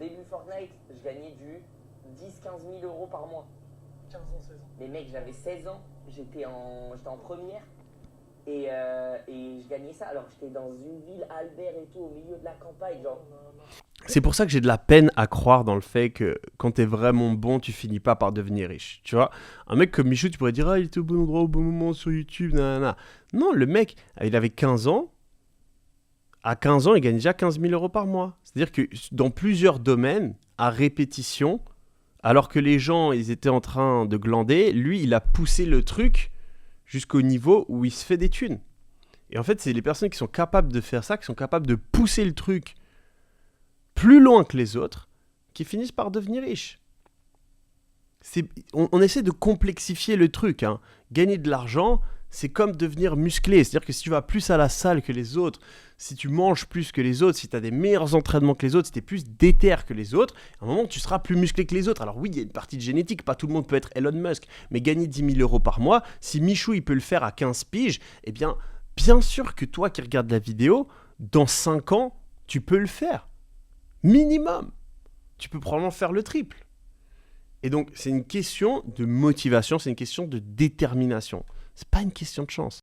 début Fortnite, je gagnais du 10-15 000 euros par mois. 15 ans, 16 ans. Mais mec, j'avais 16 ans, j'étais en première et je gagnais ça. Alors j'étais dans une ville, Albert et tout, au milieu de la campagne, genre. C'est pour ça que j'ai de la peine à croire dans le fait que quand t'es vraiment bon, tu finis pas par devenir riche. Tu vois, un mec comme Michou, tu pourrais dire, ah, il était au bon endroit, au bon moment sur YouTube, nanana. Non, le mec, il avait 15 ans. À 15 ans, il gagne déjà 15 000 euros par mois. C'est-à-dire que dans plusieurs domaines, à répétition, alors que les gens, ils étaient en train de glander, lui, il a poussé le truc jusqu'au niveau où il se fait des thunes. Et en fait, c'est les personnes qui sont capables de faire ça, qui sont capables de pousser le truc plus loin que les autres, qui finissent par devenir riches. On essaie de complexifier le truc. Hein. Gagner de l'argent, c'est comme devenir musclé. C'est-à-dire que si tu vas plus à la salle que les autres, si tu manges plus que les autres, si tu as des meilleurs entraînements que les autres, si tu es plus déter que les autres, à un moment, tu seras plus musclé que les autres. Alors oui, il y a une partie de génétique. Pas tout le monde peut être Elon Musk. Mais gagner 10 000 euros par mois, si Michou, il peut le faire à 15 piges, eh bien sûr que toi qui regardes la vidéo, dans 5 ans, tu peux le faire. Minimum. Tu peux probablement faire le triple. Et donc, c'est une question de motivation, c'est une question de détermination. C'est pas une question de chance.